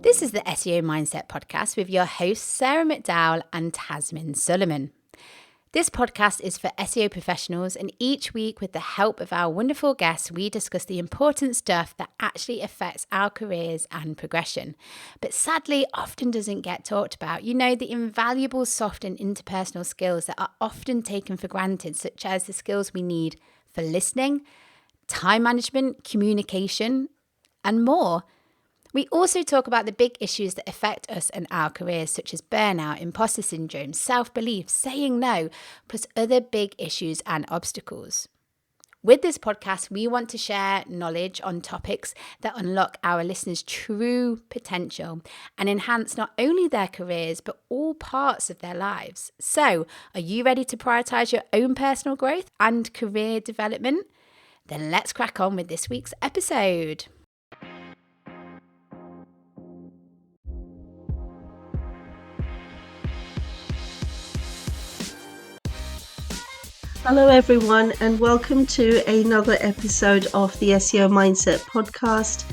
This is the SEO Mindset podcast with your hosts, Sarah McDowell and Tazmin Suleman. This podcast is for SEO professionals, and each week, with the help of our wonderful guests, we discuss the important stuff that actually affects our careers and progression, but sadly often doesn't get talked about. You know, the invaluable soft and interpersonal skills that are often taken for granted, such as the skills we need for listening, time management, communication, and more. We also talk about the big issues that affect us and our careers, such as burnout, imposter syndrome, self-belief, saying no, plus other big issues and obstacles. With this podcast, we want to share knowledge on topics that unlock our listeners' true potential and enhance not only their careers, but all parts of their lives. So, are you ready to prioritize your own personal growth and career development? Then let's crack on with this week's episode. Hello, everyone, and welcome to another episode of the SEO Mindset podcast.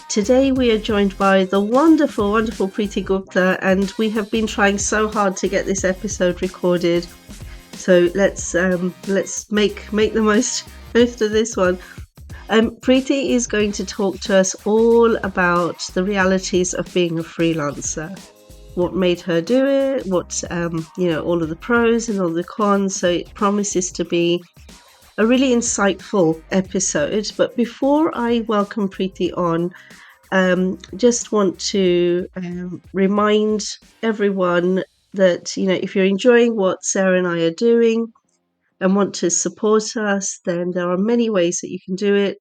Today, we are joined by the wonderful Preeti Gupta, and we have been trying so hard to get this episode recorded. So let's make the most of this one. Preeti is going to talk to us all about the realities of being a freelancer. What made her do it, all of the pros and all the cons. So it promises to be a really insightful episode. But before I welcome Preeti on, just want to remind everyone that, if you're enjoying what Sarah and I are doing and want to support us, then there are many ways that you can do it.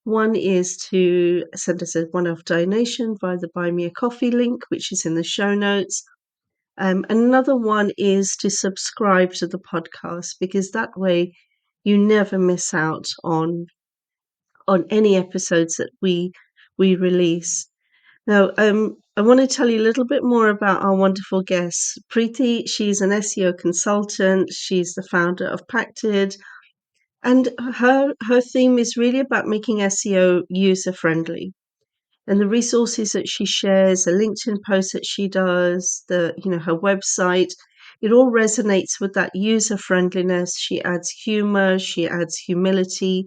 One is to send us a one-off donation via the Buy Me a Coffee link, which is in the show notes. Another one is to subscribe to the podcast, because that way you never miss out on any episodes that we release. Now, I want to tell you a little bit more about our wonderful guest, Preeti. She's an SEO consultant. She's the founder of Pacted. And her theme is really about making SEO user-friendly. And the resources that she shares, the LinkedIn posts that she does, her website, it all resonates with that user-friendliness. She adds humor, she adds humility.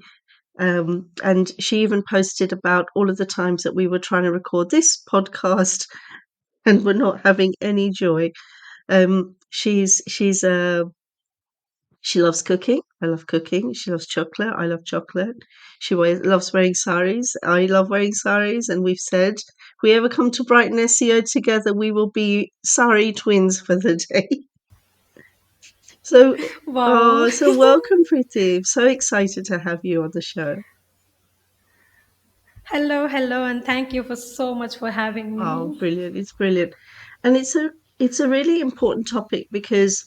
And she even posted about all of the times that we were trying to record this podcast and we're not having any joy. She loves cooking. I love cooking. She loves chocolate. I love chocolate. She loves wearing saris. I love wearing saris. And we've said, if we ever come to Brighton SEO together, we will be sari twins for the day. So, Wow. so welcome, Preeti. So excited to have you on the show. Hello, and thank you for so much for having Oh, me. brilliant. It's brilliant. And it's a really important topic, because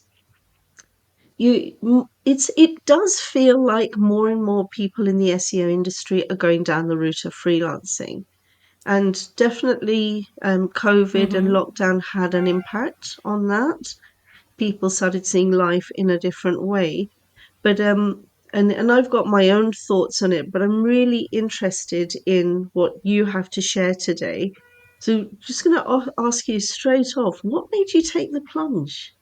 it does feel like more and more people in the SEO industry are going down the route of freelancing. And definitely COVID and Mm-hmm. lockdown had an impact on that. People started seeing life in a different way. But and I've got my own thoughts on it, but I'm really interested in what you have to share today. So just going to ask you straight off, what made you take the plunge?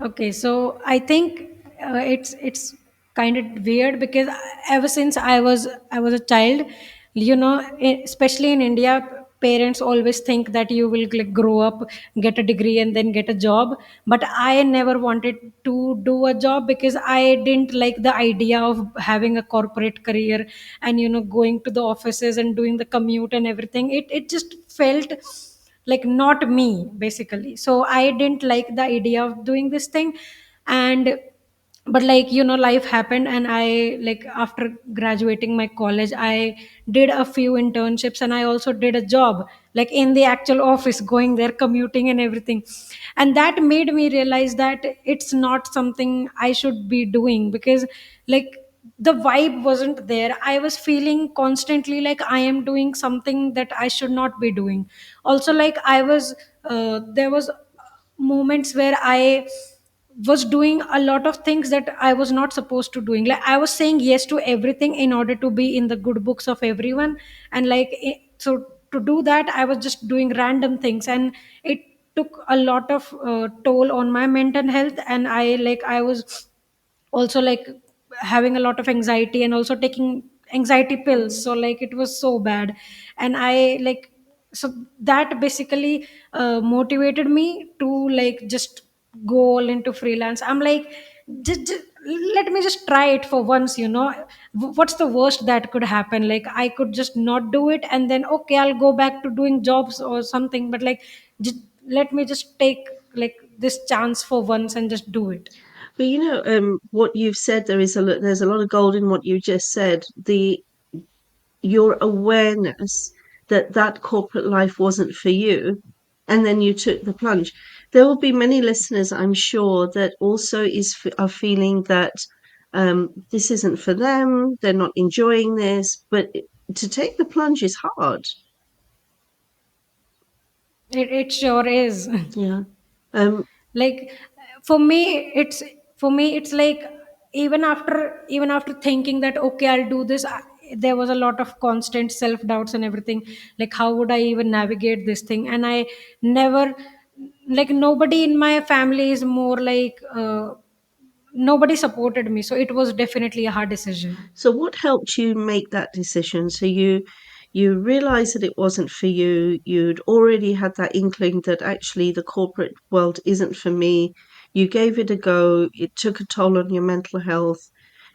Okay, so I think it's kind of weird because ever since I was a child, especially in India, parents always think that you will like grow up, get a degree, and then get a job. But I never wanted to do a job because I didn't like the idea of having a corporate career and going to the offices and doing the commute and everything. It just felt like not me basically, so I didn't like the idea of doing this thing. And but like life happened, and I like after graduating my college I did a few internships, and I also did a job like in the actual office, going there, commuting and everything. And that made me realize that it's not something I should be doing, because like the vibe wasn't there. I was feeling constantly like I am doing something that I should not be doing. Also, like I was there was moments where I was doing a lot of things that I was not supposed to doing. Like I was saying yes to everything in order to be in the good books of everyone. And like so to do that I was just doing random things, and it took a lot of toll on my mental health. And I was also like having a lot of anxiety and also taking anxiety pills, so like it was so bad. And I like so that basically motivated me to like just go all into freelance. I'm like, just let me just try it for once, what's the worst that could happen? Like I could just not do it, and then okay, I'll go back to doing jobs or something, but like just, let me just take like this chance for once and just do it. But what you've said, there's a lot of gold in what you just said. Your awareness that that corporate life wasn't for you, and then you took the plunge. There will be many listeners, I'm sure, that also are feeling that this isn't for them. They're not enjoying this, but to take the plunge is hard. It sure is. Yeah. Um, Like for me it's like, even after thinking that okay, I'll do this, there was a lot of constant self doubts and everything. Like how would I even navigate this thing? And I never, like nobody in my family is more like nobody supported me, so it was definitely a hard decision. So what helped you make that decision? So you realized that it wasn't for you. You'd already had that inkling that actually the corporate world isn't for me. You gave it a go. It took a toll on your mental health.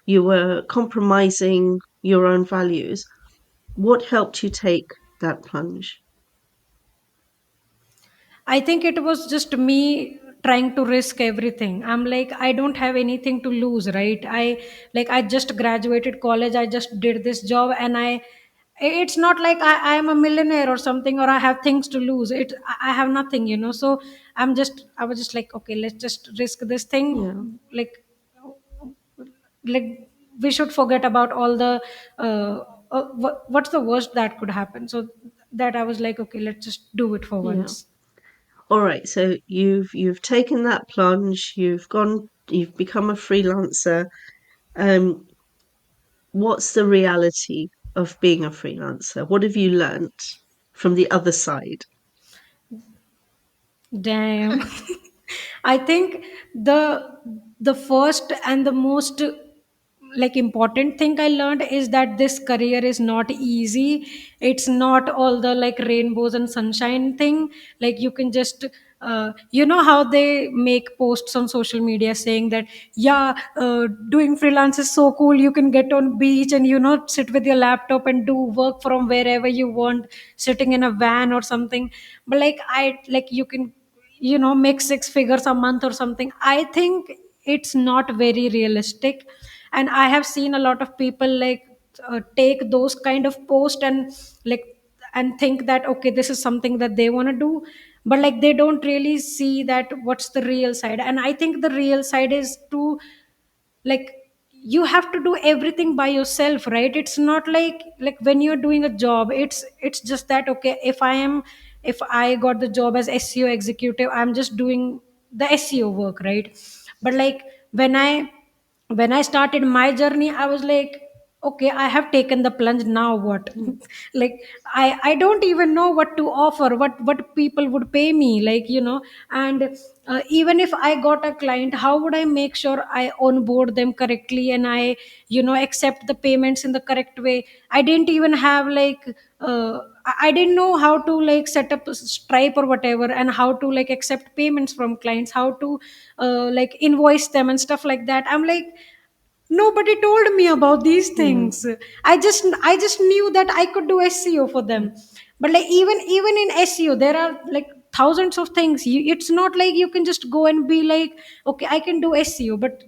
You were compromising your own values. What helped you take that plunge? I think it was just me trying to risk everything. I'm like, I don't have anything to lose, right? I just graduated college, I just did this job, and it's not like I am a millionaire or something, or I have things to lose. I have nothing, So I was just like, okay, let's just risk this Yeah, thing. Like we should forget about all the what's the worst that could happen. So that I was like, okay, let's just do it for yeah. once. All right. So you've taken that plunge. You've become a freelancer. Um, what's the reality of being a freelancer? What have you learnt from the other side? Damn. I think the first and the most like important thing I learned is that this career is not easy. It's not all the like rainbows and sunshine thing. Like you can just how they make posts on social media saying that, yeah, doing freelance is so cool, you can get on beach and sit with your laptop and do work from wherever you want, sitting in a van or something. But like I like you can make six figures a month or something. I think it's not very realistic. And I have seen a lot of people like take those kind of post and like and think that okay, this is something that they want to do, but like they don't really see that what's the real side. And I think the real side is to like you have to do everything by yourself, right? It's not like when you're doing a job, it's just that okay, if I got the job as SEO executive, I'm just doing the SEO work, right? But like when i when I started my journey, I was like, okay, I have taken the plunge, now what? Mm. Like I don't even know what to offer, what people would pay me, like and even if I got a client, how would I make sure I onboard them correctly and I accept the payments in the correct way? I didn't even have like I didn't know how to like set up a Stripe or whatever, and how to like accept payments from clients, how to like invoice them and stuff like that. I'm like, nobody told me about these Yeah. things. I just knew that I could do SEO for them. But like even in SEO there are like thousands of things. It's not like you can just go and be like, okay, I can do SEO, but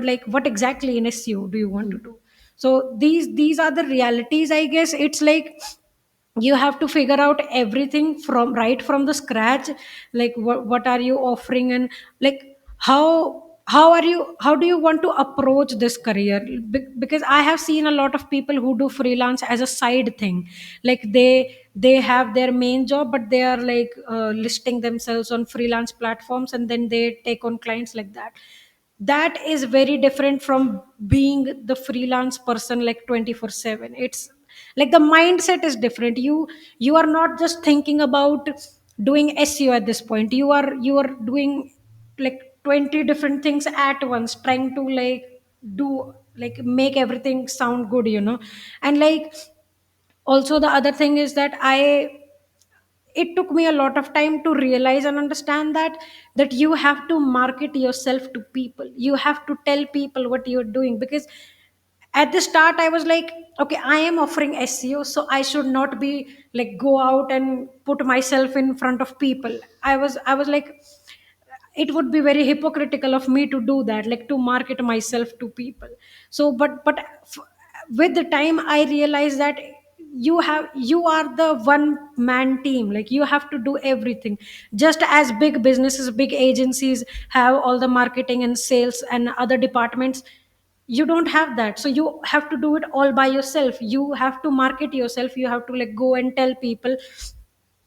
like what exactly in SEO do you want to Mm. do? So these are the realities, I guess. It's like you have to figure out everything from right from the scratch. Like what are you offering, and like how do you want to approach this career? Because I have seen a lot of people who do freelance as a side thing. Like they have their main job, but they are like listing themselves on freelance platforms, and then they take on clients like that. That is very different from being the freelance person like 24/7. Like the mindset is different. You are not just thinking about doing SEO at this point. You are doing like 20 different things at once, trying to like do like make everything sound good, and like also the other thing is that it took me a lot of time to realize and understand that you have to market yourself to people. You have to tell people what you're doing, because at the start I was like, okay, I am offering SEO, so I should not be like go out and put myself in front of people. I was like, it would be very hypocritical of me to do that, like to market myself to people. So f- with the time I realized that you are the one man team. Like you have to do everything, just as big businesses, big agencies have all the marketing and sales and other departments. You don't have that, so you have to do it all by yourself. You have to market yourself, you have to like go and tell people,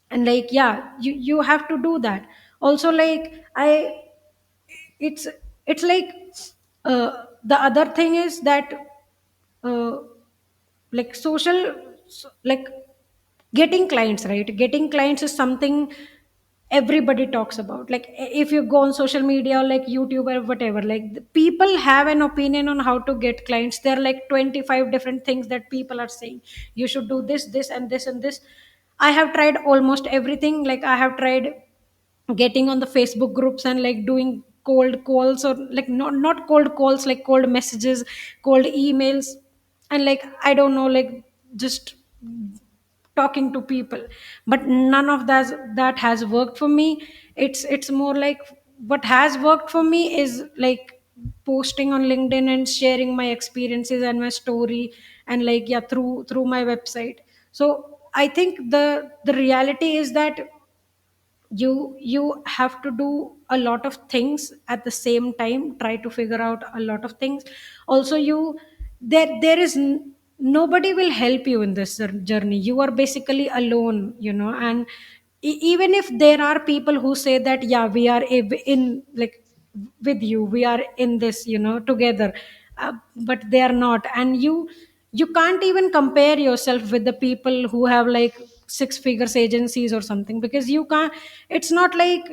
and like yeah, you have to do that. Also like it's it's like the other thing is that uh, like like getting clients, right? Getting clients is something everybody talks about. Like if you go on social media or like YouTube or whatever, like the people have an opinion on how to get clients. There are like 25 different things that people are saying. You should do this, this, and this, and this. I have tried almost everything. Like I have tried getting on the Facebook groups and like doing cold calls, or like not cold calls, like cold messages, cold emails, and like I don't know, like just talking to people. But none of that has worked for me. It's more like what has worked for me is like posting on LinkedIn and sharing my experiences and my story, and like yeah, through my website. So I think the reality is that you have to do a lot of things at the same time, try to figure out a lot of things. Also there is nobody will help you in this journey. You are basically alone, and even if there are people who say that yeah, we are in like with you, we are in this, together, but they are not. And you can't even compare yourself with the people who have like six figures agencies or something, because you can't. It's not like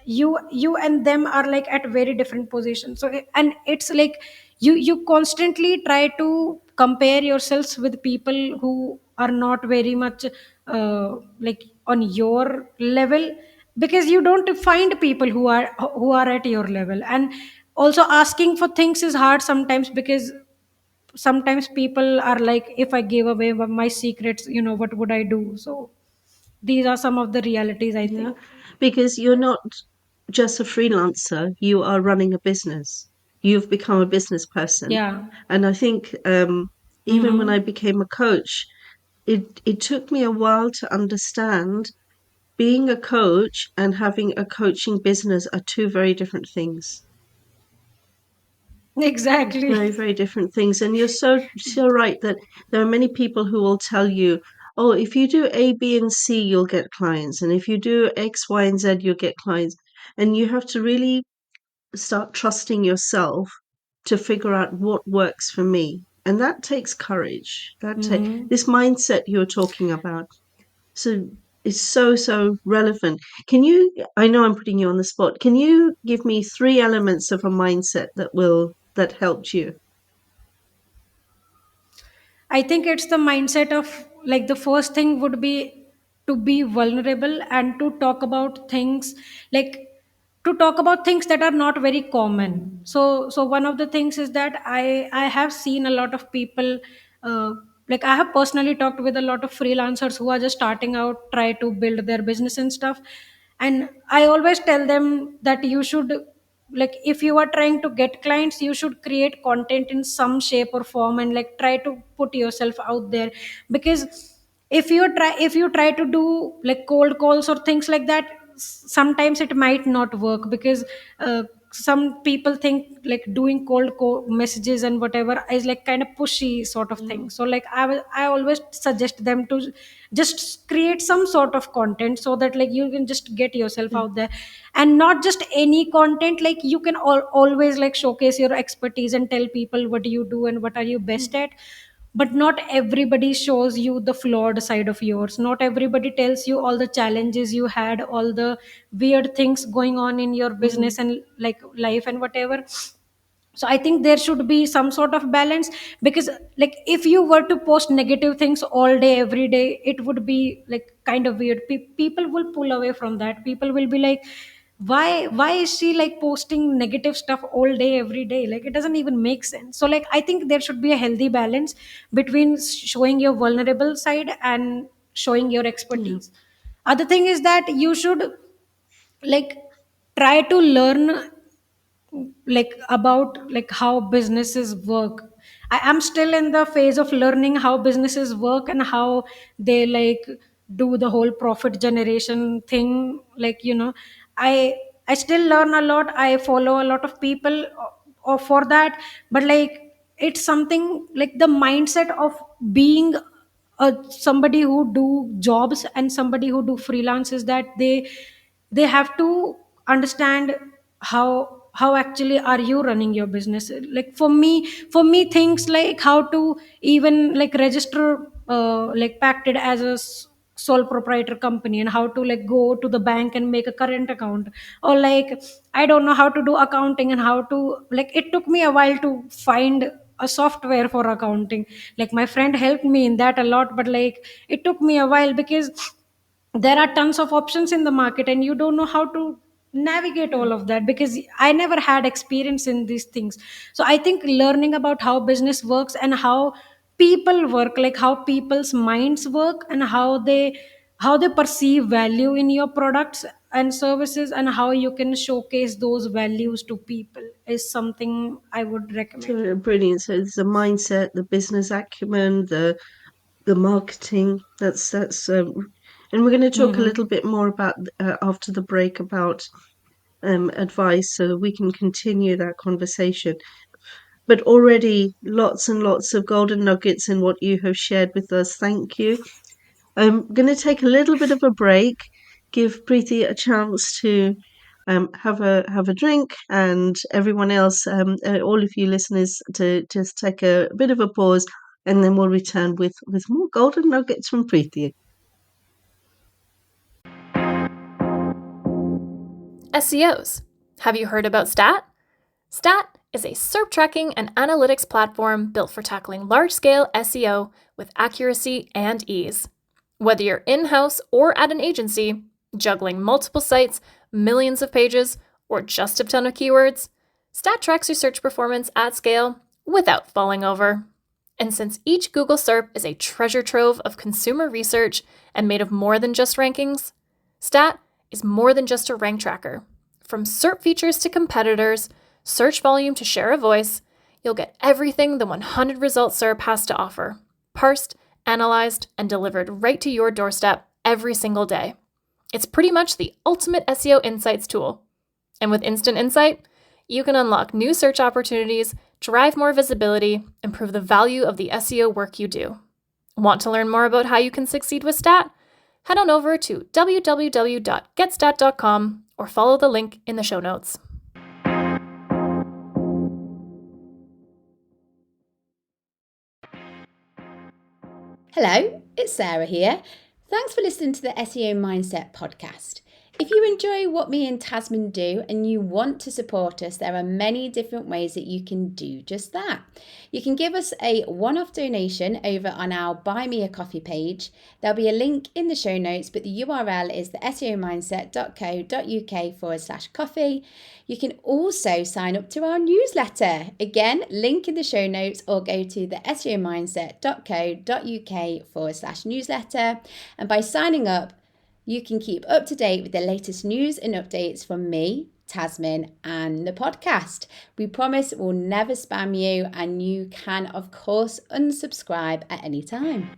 you and them are like at very different positions. So and it's like you constantly try to compare yourselves with people who are not very much like on your level, because you don't find people who are at your level. And also asking for things is hard sometimes, because sometimes people are like, if I gave away my secrets, what would I do? So these are some of the realities, I Yeah, think. because you're not just a freelancer, you are running a business. You've become a business person. Yeah. And I think even when I Mm-hmm. became a coach, it took me a while to understand being a coach and having a coaching business are two very different things. Very, Exactly. very different things. And you're so right that there are many people who will tell you, oh, if you do A, B, and C, you'll get clients. And if you do X, Y, and Z, you'll get clients. And you have to really start trusting yourself to figure out what works for me. And that takes courage. Mm-hmm. This mindset you're talking about. So it's so relevant. Can you, I know I'm putting you on the spot. Can you give me three elements of a mindset that helped you? I think it's the mindset of like the first thing would be to be vulnerable and to talk about things, like to talk about things that are not very common. So one of the things is that I have seen a lot of people, uh, like I have personally talked with a lot of freelancers who are just starting out, try to build their business and stuff. And I always tell them that you should, like if you are trying to get clients, you should create content in some shape or form and like try to put yourself out there. Because if you try to do like cold calls or things like that, sometimes it might not work, because some people think like doing messages and whatever is like kind of pushy sort of thing. Mm. So like I always suggest them to just create some sort of content, so that like you can just get yourself Yeah. out there. And not just any content, like you can always like showcase your expertise and tell people what do you do and what are you best Mm. at. but not everybody shows you the flawed side of yours. Not everybody tells you all the challenges you had, all the weird things going on in your Mm. business and like life and whatever. So I think there should be some sort of balance, because like if you were to post negative things all day every day, it would be like kind of weird. People will pull away from that. People will be like, why is she like posting negative stuff all day every day? Like it doesn't even make sense. So like I think there should be a healthy balance between showing your vulnerable side and showing your Yeah. expertise. Other thing is that you should like try to learn like about like how businesses work. I am still in the phase of learning how businesses work and how they like do the whole profit generation thing. Like, I still learn a lot. I follow a lot of people for that. But like it's something like the mindset of being somebody who do jobs and somebody who do freelance is that they have to understand how actually are you running your business. Like for me things like how to even like register like pacted as a sole proprietor company, and how to like go to the bank and make a current account, or like I don't know how to do accounting, and how to like it took me a while to find a software for accounting. Like my friend helped me in that a lot, but like it took me a while because there are tons of options in the market and you don't know how to navigate Yeah. all of that, because I never had experience in these things. So I think learning about how business works and how people work, like how people's minds work and how they perceive value in your products and services, and how you can showcase those values to people is something I would recommend. So brilliant. So it's the mindset, the business acumen, the marketing. That's and we're going to talk a Hmm. little bit more about after the break about advice, so that we can continue that conversation. But already lots and lots of golden nuggets in what you have shared with us. Thank you. I'm going to take a little bit of a break, give Preeti a chance to have a drink, and everyone else, all of you listeners, to just take a bit of a pause, and then we'll return with more golden nuggets from Preeti. SEOs. Have you heard about Stat? Stat is a SERP tracking and analytics platform built for tackling large-scale SEO with accuracy and ease. Whether you're in-house or at an agency, juggling multiple sites, millions of pages, or just a ton of keywords, Stat tracks your search performance at scale without falling over. And since each Google SERP is a treasure trove of consumer research and made of more than just rankings, Stat is more than just a rank tracker. From SERP features to competitors, search volume to share a voice, you'll get everything the 100 Results SERP has to offer, parsed, analyzed, and delivered right to your doorstep every single day. It's pretty much the ultimate SEO insights tool. And with Instant Insight, you can unlock new search opportunities, drive more visibility, improve the value of the SEO work you do. Want to learn more about how you can succeed with Stat? Head on over to www.getstat.com or follow the link in the show notes. Hello, it's Sarah here. Thanks for listening to the SEO Mindset podcast. If you enjoy what me and Tazmin do and you want to support us, there are many different ways that you can do just that. You can give us a one-off donation over on our Buy Me a Coffee page. There'll be a link in the show notes, but the URL is the seomindset.co.uk/coffee. You can also sign up to our newsletter. Again, link in the show notes, or go to the seomindset.co.uk/newsletter. And by signing up, you can keep up to date with the latest news and updates from me, Tazmin, and the podcast. We promise we'll never spam you, and you can, of course, unsubscribe at any time.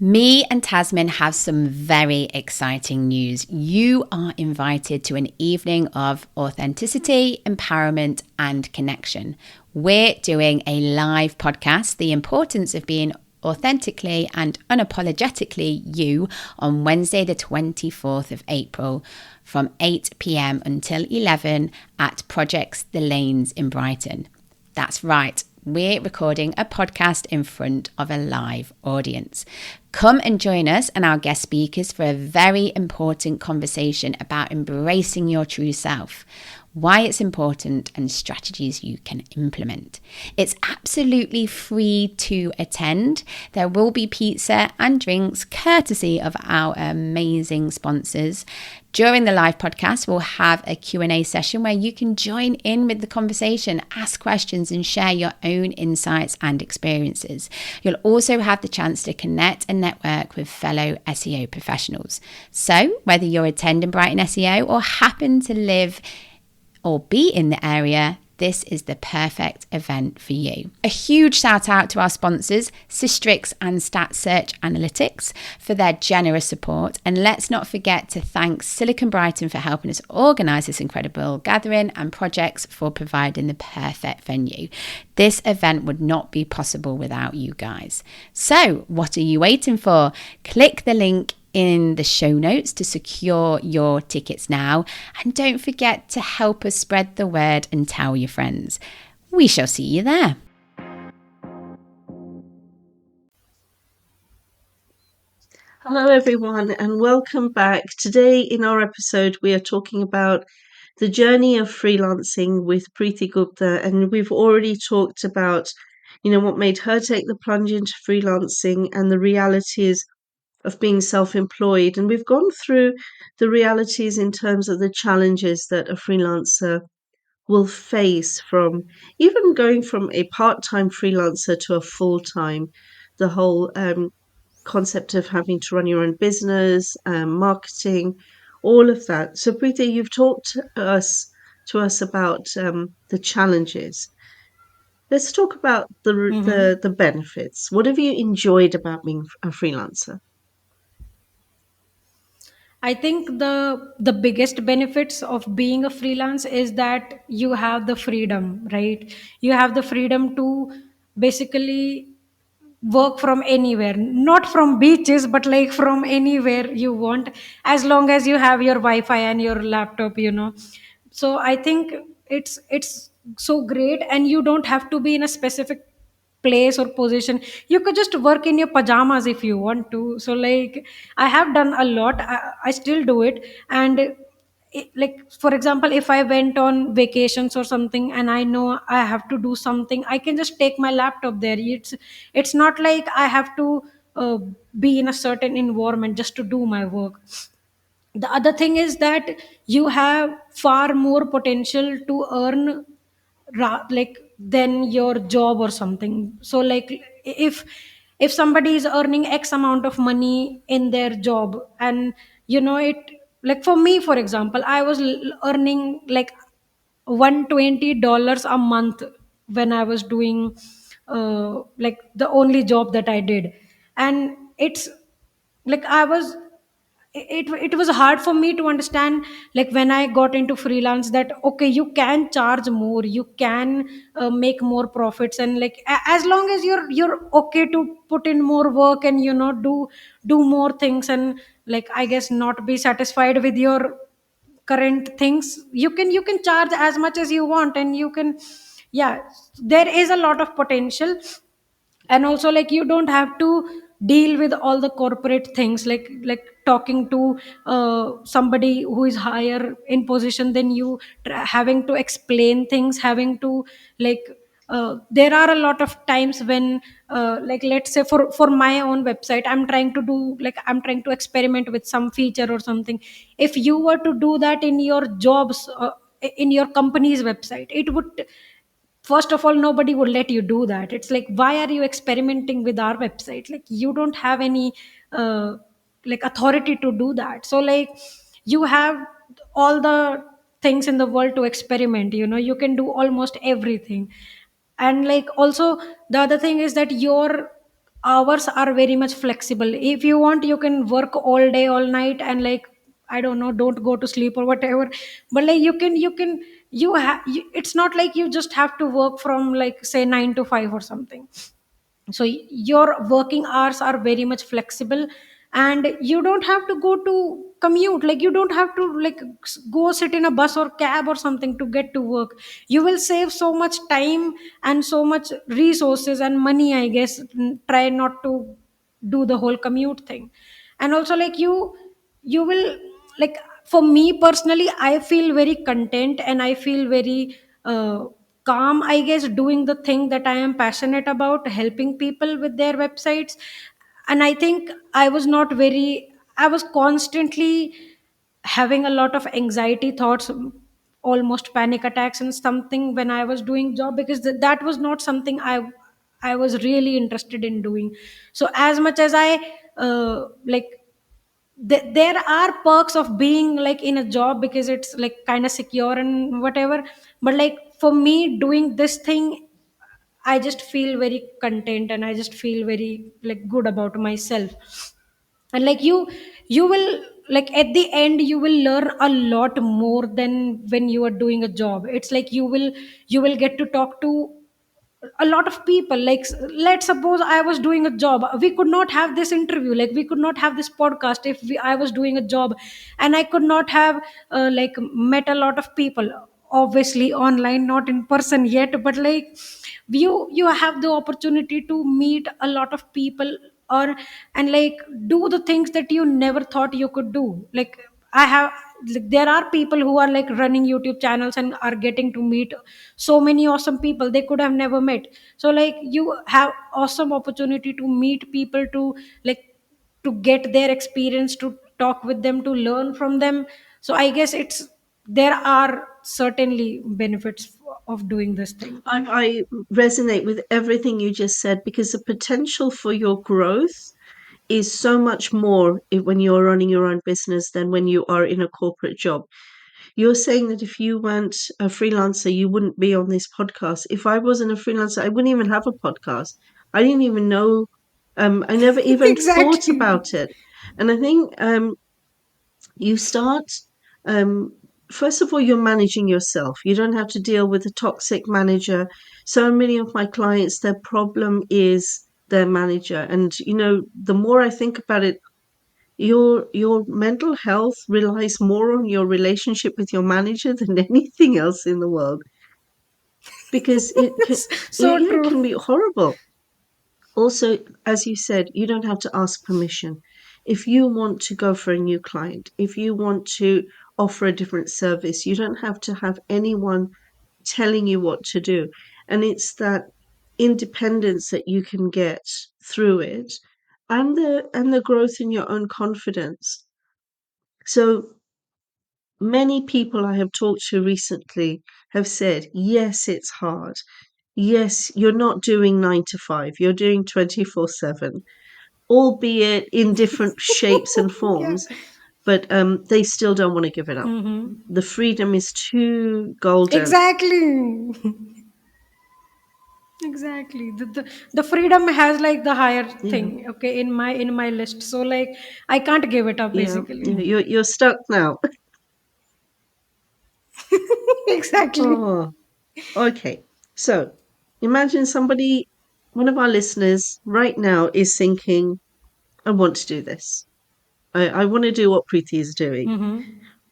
Me and Tazmin have some very exciting news. You are invited to an evening of authenticity, empowerment, and connection. We're doing a live podcast, The Importance of Being authentically and unapologetically you on Wednesday, the 24th of April from 8 p.m. until 11 at Projects The Lanes in Brighton. That's right. We're recording a podcast in front of a live audience. Come and join us and our guest speakers for a very important conversation about embracing your true self, why it's important, and strategies you can implement. It's absolutely free to attend. There will be pizza and drinks courtesy of our amazing sponsors. During the live podcast, we'll have a Q&A session where you can join in with the conversation, ask questions and share your own insights and experiences. You'll also have the chance to connect and network with fellow SEO professionals. So whether you're attending Brighton SEO or happen to live or be in the area, this is the perfect event for you. A huge shout out to our sponsors, Systrix and Stat Search Analytics, for their generous support. And let's not forget to thank Silicon Brighton for helping us organise this incredible gathering, and Projects for providing the perfect venue. This event would not be possible without you guys. So what are you waiting for? Click the link in the show notes to secure your tickets now, and don't forget to help us spread the word and tell your friends. We shall see you there. Hello, everyone, and welcome back. Today, in our episode, we are talking about the journey of freelancing with Preeti Gupta, and we've already talked about, what made her take the plunge into freelancing and the realities of being self-employed. And we've gone through the realities in terms of the challenges that a freelancer will face from even going from a part-time freelancer to a full-time, the whole concept of having to run your own business, marketing, all of that. So, Preeti, you've talked to us about the challenges. Let's talk about the benefits. What have you enjoyed about being a freelancer? I think the biggest benefits of being a freelance is that you have the freedom, right? You have the freedom to basically work from anywhere, not from beaches, but like from anywhere you want, as long as you have your Wi-Fi and your laptop. So I think it's so great, and you don't have to be in a specific place or position. You could just work in your pajamas if you want to. So like I have done a lot. I still do it. And like for example, if I went on vacations or something and I know I have to do something, I can just take my laptop there. It's not like I have to uh, be in a certain environment just to do my work. The other thing is that you have far more potential to earn like than your job or something. So like if somebody is earning x amount of money in their job, and it, like for me, for example, I was earning like $120 a month when I was doing like the only job that I did. And it's like I was it was hard for me to understand, like when I got into freelance, that okay, you can charge more, you can make more profits, and like as long as you're okay to put in more work and do more things, and like I guess not be satisfied with your current things, you can charge as much as you want, and you can, yeah, there is a lot of potential. And also like you don't have to deal with all the corporate things, like talking to somebody who is higher in position than you, having to explain things, having to like there are a lot of times when like let's say for my own website, I'm trying to experiment with some feature or something. If you were to do that in your jobs, in your company's website, it would, first of all, nobody would let you do that. It's like, why are you experimenting with our website? Like you don't have any like authority to do that. So like you have all the things in the world to experiment, you can do almost everything. And like also the other thing is that your hours are very much flexible. If you want, you can work all day all night, and like I don't know, don't go to sleep or whatever. But like you can it's not like you just have to work from like say 9 to 5 or something. so your working hours are very much flexible, and you don't have to go to commute, like you don't have to like go sit in a bus or cab or something to get to work. You will save so much time and so much resources and money, I guess. Try not to do the whole commute thing. And also like you will, like, for me personally, I feel very content and I feel very calm, I guess, doing the thing that I am passionate about, helping people with their websites. And I think I was constantly having a lot of anxiety thoughts, almost panic attacks and something when I was doing job, because that was not something I was really interested in doing. So as much as I like, there are perks of being like in a job because it's like kind of secure and whatever, but like for me doing this thing, I just feel very content and I just feel very like good about myself. And like you will, like at the end you will learn a lot more than when you are doing a job. It's like you will get to talk to a lot of people. Like let's suppose I was doing a job, we could not have this interview, like we could not have this podcast if I was doing a job, and I could not have like met a lot of people, obviously online, not in person yet, but like you have the opportunity to meet a lot of people, or and like do the things that you never thought you could do. Like I have, like, there are people who are like running YouTube channels and are getting to meet so many awesome people they could have never met. So like you have awesome opportunity to meet people, to like to get their experience, to talk with them, to learn from them. So I guess it's, there are certainly benefits of doing this thing. I resonate with everything you just said because the potential for your growth is so much more when you're running your own business than when you are in a corporate job. You're saying that if you weren't a freelancer, you wouldn't be on this podcast. If I wasn't a freelancer, I wouldn't even have a podcast. I didn't even know. I never even thought Exactly. about it. And I think you start, um, first of all, you're managing yourself. You don't have to deal with a toxic manager. So many of my clients, their problem is their manager. And, the more I think about it, your mental health relies more on your relationship with your manager than anything else in the world because So it can true. be horrible. Also, as you said, you don't have to ask permission. If you want to go for a new client, if you want to offer a different service, you don't have to have anyone telling you what to do. And it's that independence that you can get through it and the growth in your own confidence. So many people I have talked to recently have said, yes, it's hard. Yes, you're not doing 9 to 5, you're doing 24/7, albeit in different shapes and Yeah. forms, but they still don't want to give it up. Mm-hmm. The freedom is too golden. Exactly. Exactly. The freedom has like the higher Yeah, thing, okay, in my list. So like I can't give it up yeah, yeah. basically. You're stuck now. Exactly. Oh, okay. So imagine somebody, one of our listeners right now is thinking, I want to do this. I want to do what Preeti is doing. Mm-hmm.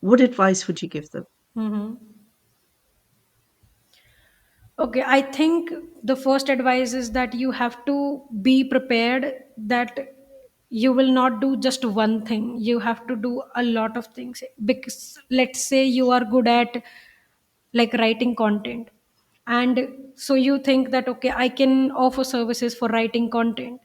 What advice would you give them? Mm-hmm. Okay, I think the first advice is that you have to be prepared that you will not do just one thing. You have to do a lot of things. Because let's say you are good at like writing content, and so you think that okay, I can offer services for writing content.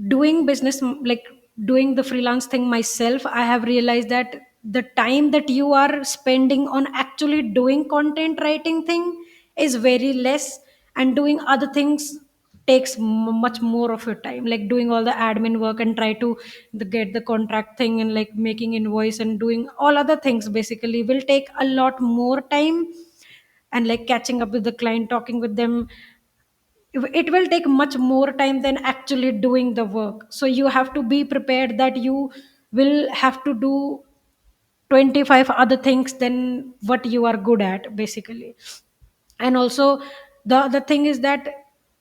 Doing business, like doing the freelance thing myself, I have realized that the time that you are spending on actually doing content writing thing is very less, and doing other things takes much more of your time, like doing all the admin work and try to get the contract thing and like making invoice and doing all other things basically will take a lot more time, and like catching up with the client, talking with them, it will take much more time than actually doing the work. So you have to be prepared that you will have to do 25 other things than what you are good at basically. And also the thing is that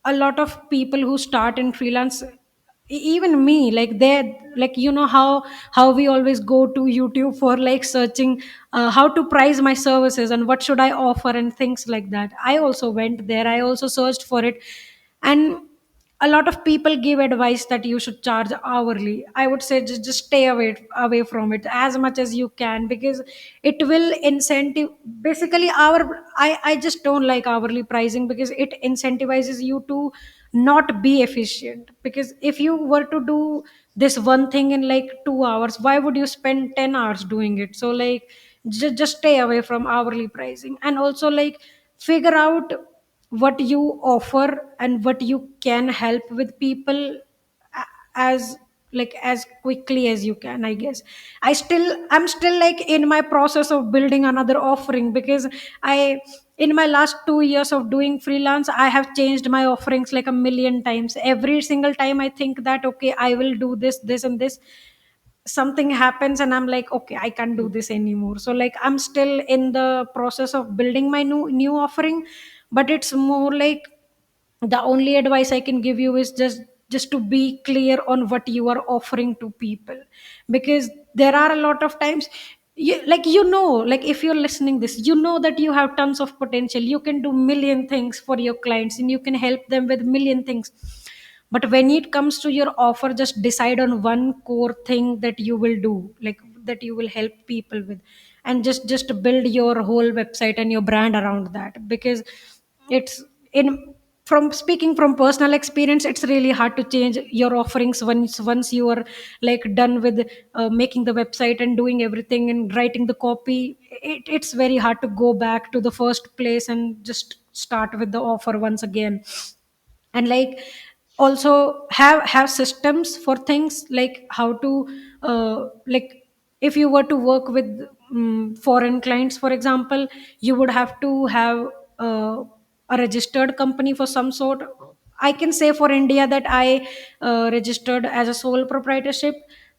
a lot of people who start in freelance, even me, like they, like how we always go to YouTube for like searching how to price my services and what should I offer and things like that. I also went there, I also searched for it. And a lot of people give advice that you should charge hourly. I would say just stay away from it as much as you can, because it will incentive, basically our, I just don't like hourly pricing because it incentivizes you to not be efficient. Because if you were to do this one thing in like 2 hours, why would you spend 10 hours doing it? So like just stay away from hourly pricing. And also like figure out what you offer and what you can help with people as like as quickly as you can, I guess. I'm still like in my process of building another offering, because I, in my last 2 years of doing freelance, I have changed my offerings like a million times. Every single time I think that okay, I will do this and this, something happens and I'm like, okay, I can't do this anymore. So like I'm still in the process of building my new offering. But it's more like, the only advice I can give you is just to be clear on what you are offering to people. Because there are a lot of times, like if you're listening this, you know that you have tons of potential, you can do million things for your clients and you can help them with million things. But when it comes to your offer, just decide on one core thing that you will do, like that you will help people with, and just build your whole website and your brand around that. Because it's in, from speaking from personal experience, it's really hard to change your offerings once you are like done with making the website and doing everything and writing the copy. It's very hard to go back to the first place and just start with the offer once again. And like also have systems for things, like how to like if you were to work with foreign clients, for example, you would have to have uh, a registered company for some sort. I can say for India that I registered as a sole proprietorship,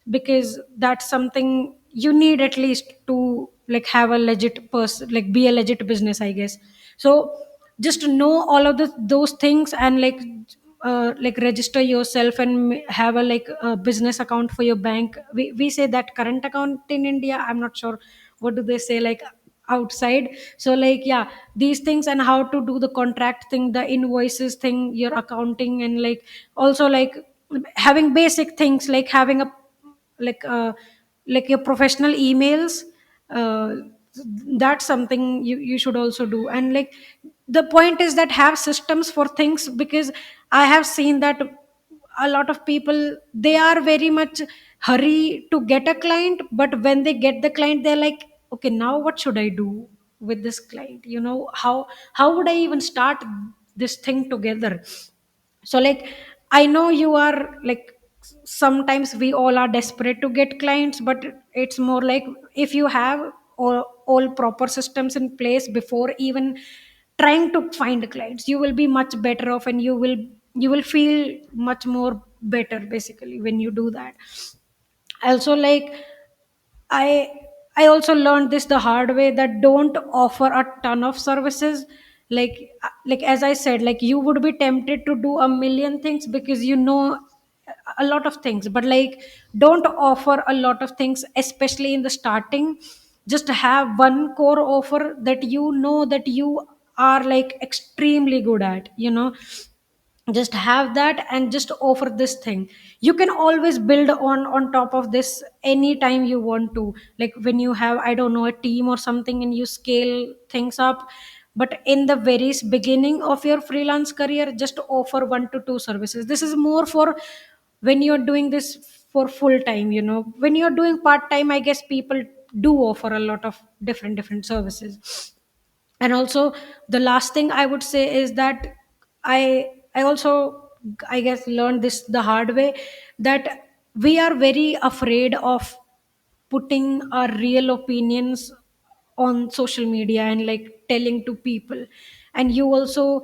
because that's something you need at least to like have a legit person, like be a legit business, I guess. So just know all of those things, and like register yourself and have a like a business account for your bank. We say that current account in India, I'm not sure what do they say like outside. So like yeah, these things, and how to do the contract thing, the invoices thing, your accounting, and like also like having basic things like having a like like your professional emails. uh, that's something you should also do. And like the point is that have systems for things, because I have seen that a lot of people, they are very much hurry to get a client, but when they get the client, they're like, okay, now what should I do with this client? How would I even start this thing together? So like I know you are like, sometimes we all are desperate to get clients, but it's more like if you have all proper systems in place before even trying to find clients, you will be much better off, and you will feel much more better basically when you do that. Also like I I also learned this the hard way, that don't offer a ton of services. Like as I said, like you would be tempted to do a million things because you know a lot of things, but like don't offer a lot of things, especially in the starting. Just have one core offer that you know that you are like extremely good at, just have that and just offer this thing. You can always build on top of this anytime you want to, like when you have, I don't know, a team or something and you scale things up. But in the very beginning of your freelance career, just offer 1 to 2 services. This is more for when you're doing this for full time. When you're doing part time, I guess people do offer a lot of different services. And also the last thing I would say is that I also, I guess, learned this the hard way, that we are very afraid of putting our real opinions on social media and like telling to people. And you also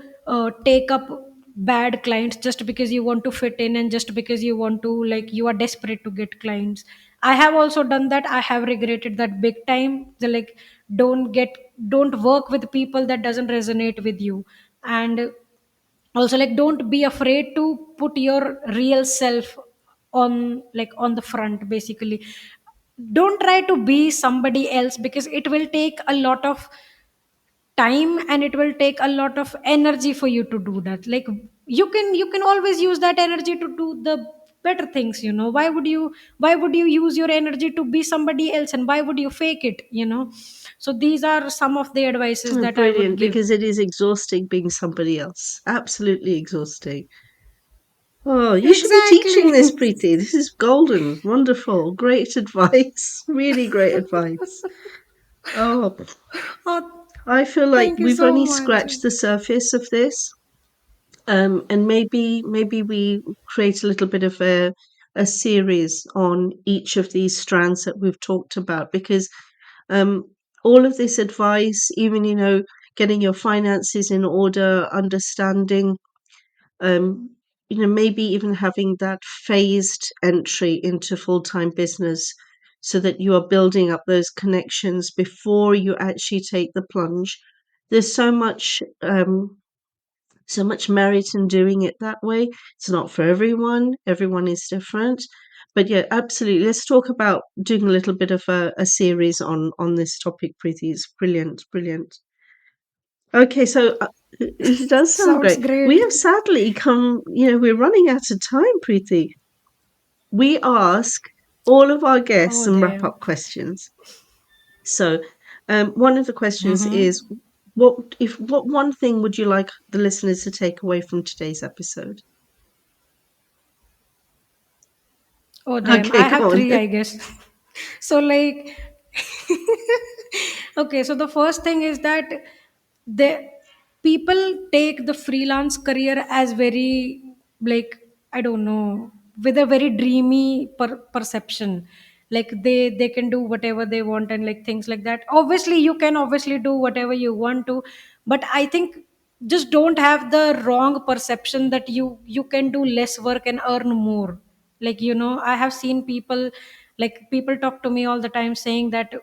take up bad clients just because you want to fit in, and just because you want to, like, you are desperate to get clients. I have also done that. I have regretted that big time. Like, don't work with people that doesn't resonate with you. And Also, like, don't be afraid to put your real self on, like, on the front, basically. Don't try to be somebody else, because it will take a lot of time and it will take a lot of energy for you to do that. Like, you can always use that energy to do the better things, why would you use your energy to be somebody else, and why would you fake it? So these are some of the advices Oh, that I would brilliant, give. because it is exhausting being somebody else. Absolutely exhausting. Oh, you should be teaching this, Exactly. Preeti. This is golden. Wonderful. Great advice. Really great advice. Oh, Oh, I feel like thank you we've so only much. scratched the surface of this. And maybe we create a little bit of a series on each of these strands that we've talked about, because um, all of this advice, even getting your finances in order, understanding, um, maybe even having that phased entry into full-time business, so that you are building up those connections before you actually take the plunge. There's so much merit in doing it that way. It's not for everyone. Everyone is different. But yeah, absolutely. Let's talk about doing a little bit of a series on this topic, Preeti. It's brilliant, brilliant. Okay, so it does sound Sounds great. We great. have sadly come, we're running out of time, Preeti. We ask all of our guests Oh, some wrap damn. up questions. So, one of the questions Mm-hmm. is, what one thing would you like the listeners to take away from today's episode? Oh, damn. Okay, I go have on. three, I guess. So, like, okay, so the first thing is that the people take the freelance career as very, like, I don't know, with a very dreamy perception. Like, they can do whatever they want and like things like that. Obviously, you can obviously do whatever you want to, but I think just don't have the wrong perception that you can do less work and earn more. Like, I have seen people, like, people talk to me all the time saying that,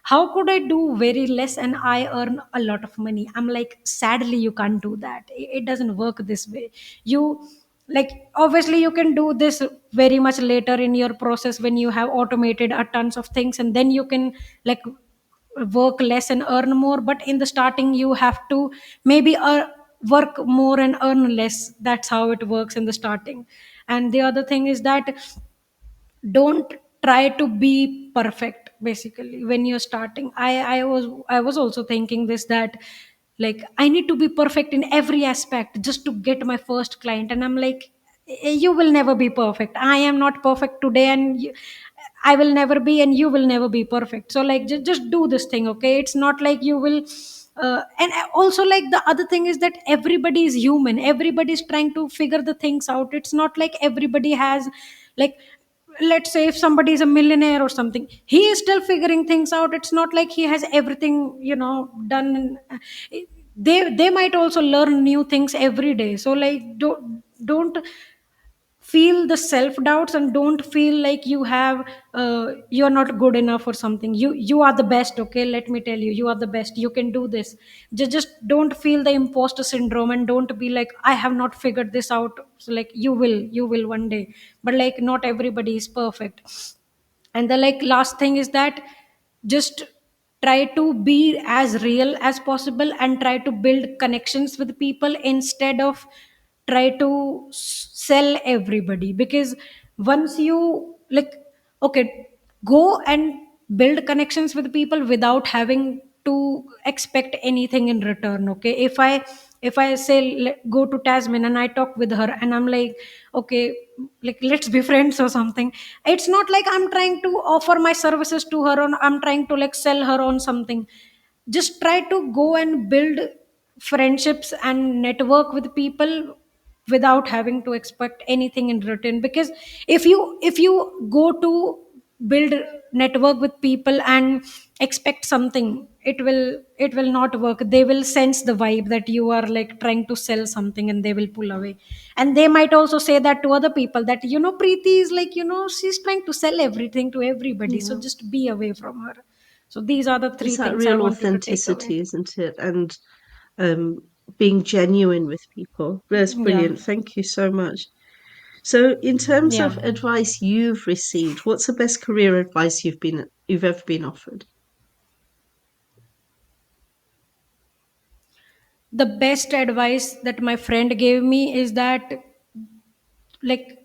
how could I do very less and I earn a lot of money? I'm like, sadly, you can't do that. It doesn't work this way. You, like, obviously you can do this very much later in your process when you have automated a tons of things, and then you can, like, work less and earn more. But in the starting you have to maybe work more and earn less. That's how it works in the starting. And the other thing is that, don't try to be perfect, basically, when you're starting. I was also thinking this, that, like, I need to be perfect in every aspect just to get my first client, and I'm like, You will never be perfect. I am not perfect today, and I will never be, and you will never be perfect. So, like, just do this thing, okay? It's not like you will. And also, like, the other thing is that everybody is human. Everybody is trying to figure the things out. It's not like everybody has, like, let's say if somebody is a millionaire or something, he is still figuring things out. It's not like he has everything, done. They might also learn new things every day. So, like, don't feel the self doubts, and don't feel like you're not good enough or something. You are the best, okay? Let me tell you, you are the best. You can do this. Just don't feel the imposter syndrome, and don't be like, I have not figured this out. So, like, you will one day. But, like, not everybody is perfect. And the, like, last thing is that, just try to be as real as possible and try to build connections with people instead of try to sell everybody. Because once you, like, okay, go and build connections with people without having to expect anything in return. Okay, if I say, go to Tasmin and I talk with her and I'm like, okay, like, let's be friends or something. It's not like I'm trying to offer my services to her, or I'm trying to, like, sell her on something. Just try to go and build friendships and network with people without having to expect anything in return. Because if you go to build network with people and expect something, it will not work. They will sense the vibe that you are, like, trying to sell something, and they will pull away. And they might also say that to other people, that, Preeti is, like, she's trying to sell everything to everybody, so Yeah. just be away from her. So these are the It's three that things I real wanted to take away. authenticity, isn't it? And um, being genuine with people. That's Yeah. brilliant. Thank you so much. So, in terms Yeah. of advice you've received, what's the best career advice you've ever been offered? The best advice that my friend gave me is that, like,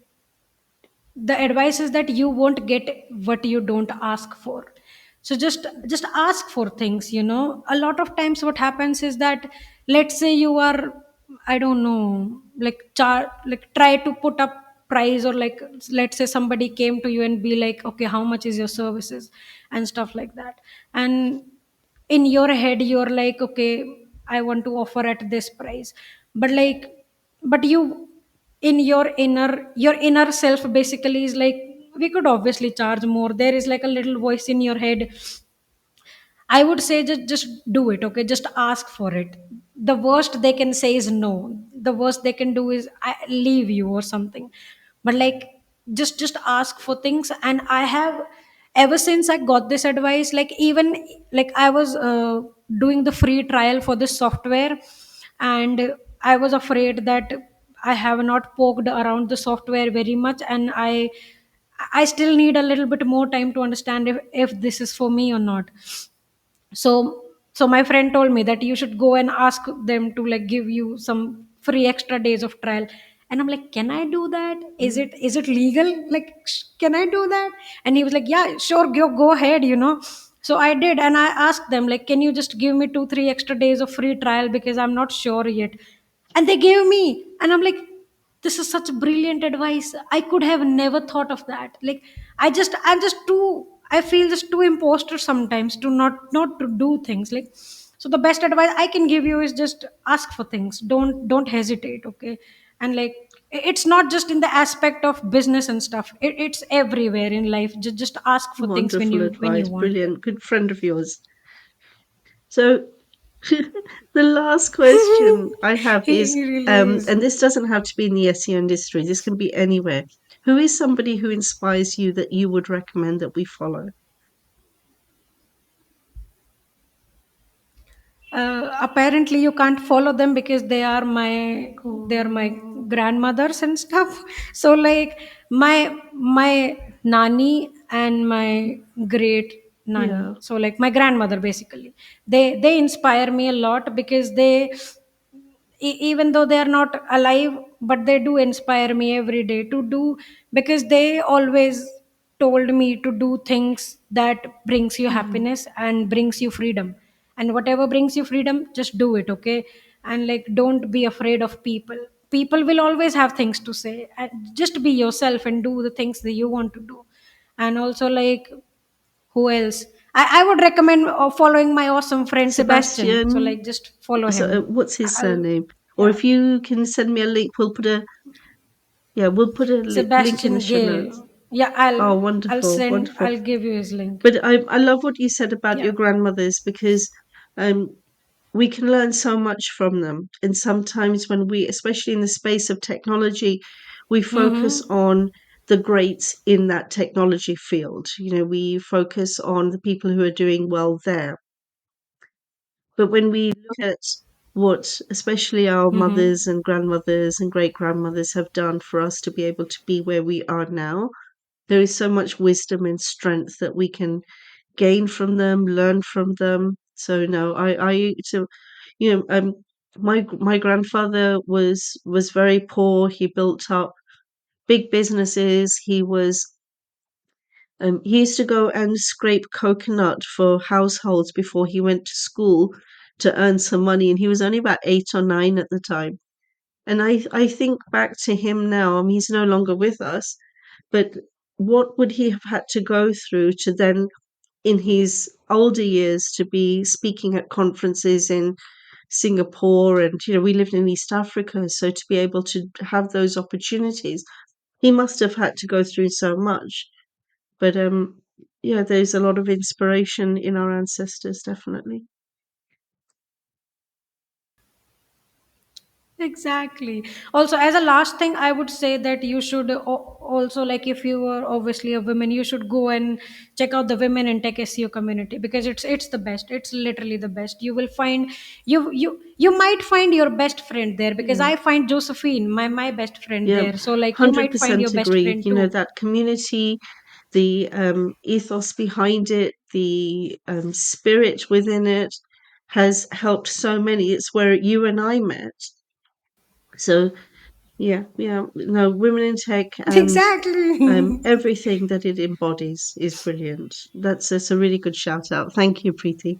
the advice is that you won't get what you don't ask for. So just ask for things, you know. A lot of times what happens is that, let's say you are, I don't know, like try to put up price, or like, let's say somebody came to you and be like, okay, how much is your services and stuff like that. And in your head you're like, okay, I want to offer at this price. But like, but you, in your inner self basically is like, we could obviously charge more. There is like a little voice in your head. I would say just do it, okay? Just ask for it. The worst they can say is no. The worst they can do is leave you or something. But like, just ask for things. And I have, ever since I got this advice, like, even like I was doing the free trial for this software, and I was afraid that I have not poked around the software very much, and I still need a little bit more time to understand if this is for me or not. So my friend told me that you should go and ask them to like give you some free extra days of trial. And I'm like, can I do that? Is it legal? Like, can I do that? And he was like, yeah, sure, go ahead, you know. So I did, and I asked them like, can you just give me 2-3 extra days of free trial, because I'm not sure yet. And they gave me, and I'm like, this is such brilliant advice. I could have never thought of that. Like, I'm just too, I feel just too imposter sometimes to not to do things. Like, so the best advice I can give you is just ask for things. Don't hesitate, okay? And like, it's not just in the aspect of business and stuff. It's everywhere in life. Just ask for things when Wonderful you advice. want. Brilliant. Good friend of yours. So, the last question I have is, He really is. and this doesn't have to be in the SEO industry, this can be anywhere. Who is somebody who inspires you that you would recommend that we follow? Apparently you can't follow them because they are my grandmothers and stuff. So like, my nani and my great nani, Yeah. so like my grandmother basically, they inspire me a lot, because they, even though they are not alive, but they do inspire me every day to do, because they always told me to do things that brings you Mhm. happiness and brings you freedom. And whatever brings you freedom, just do it, okay? And like, don't be afraid of people. People will always have things to say, and just be yourself and do the things that you want to do. And also, like, who else? I would recommend following my awesome friend Sebastian. So Sebastian. like, just follow So, him. what's his I'll, surname? Or yeah, if you can send me a link, we'll put a link in the Sebastian show notes. Gale. Yeah, Oh, I'll wonderful, send. wonderful. I'll give you his link. But I love what you said about Yeah. your grandmothers, because um, we can learn so much from them. And sometimes when we, especially in the space of technology, we focus Mm-hmm. on the greats in that technology field. We focus on the people who are doing well there. But when we look at what especially our Mm-hmm. mothers and grandmothers and great grandmothers have done for us to be able to be where we are now, there is so much wisdom and strength that we can gain from them, learn from them. So no, you know, my grandfather was very poor. He built up big businesses. He used to go and scrape coconut for households before he went to school to earn some money, and he was only about 8 or 9 at the time. And I think back to him now. I mean, he's no longer with us, but what would he have had to go through to then, in his older years, to be speaking at conferences in Singapore, and we lived in East Africa, so to be able to have those opportunities, he must have had to go through so much. But yeah, there's a lot of inspiration in our ancestors, definitely. Exactly. Also, as a last thing, I would say that you should also, like, if you are obviously a woman, you should go and check out the women in tech SEO community, because it's the best. It's literally the best. You will find, you might find your best friend there, because Yeah. I find Josephine, my best friend Yeah, there. So like you might find 100% your best agree. friend You know, too. that community, the ethos behind it, the spirit within it has helped so many. It's where you and I met. So, yeah, yeah. No, women in tech and Exactly. everything that it embodies is brilliant. That's a really good shout out. Thank you, Preeti.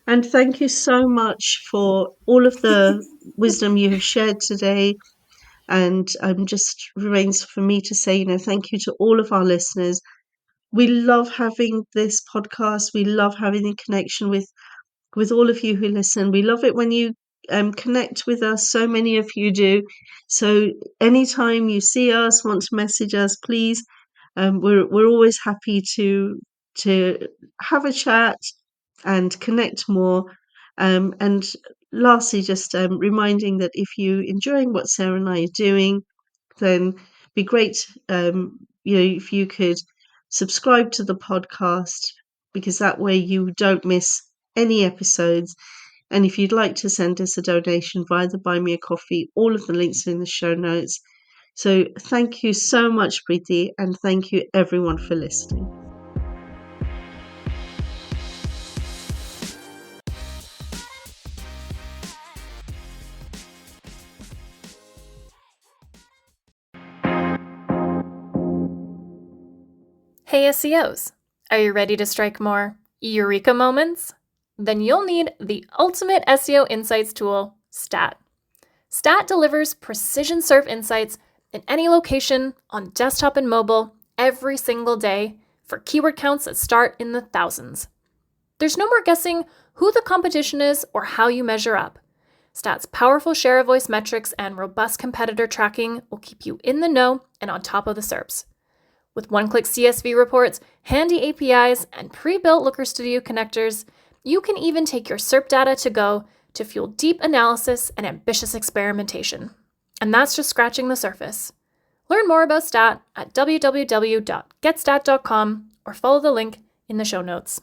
And thank you so much for all of the wisdom you have shared today. And just remains for me to say, thank you to all of our listeners. We love having this podcast. We love having the connection with all of you who listen. We love it when you connect with us. So many of you do. So anytime you see us, want to message us, please. We're always happy to have a chat and connect more. And lastly, just reminding that if you're enjoying what Sarah and I are doing, then be great. If you could subscribe to the podcast, because that way you don't miss any episodes. And if you'd like to send us a donation via the Buy Me a Coffee, all of the links are in the show notes. So thank you so much, Preeti, and thank you everyone for listening. Hey SEOs, are you ready to strike more eureka moments? Then you'll need the ultimate SEO insights tool, Stat. Stat delivers precision serve insights in any location, on desktop and mobile, every single day, for keyword counts that start in the thousands. There's no more guessing who the competition is or how you measure up. Stat's powerful share of voice metrics and robust competitor tracking will keep you in the know and on top of the SERPs. With one-click CSV reports, handy APIs, and pre-built Looker Studio connectors, you can even take your SERP data to go to fuel deep analysis and ambitious experimentation. And that's just scratching the surface. Learn more about Stat at www.getstat.com or follow the link in the show notes.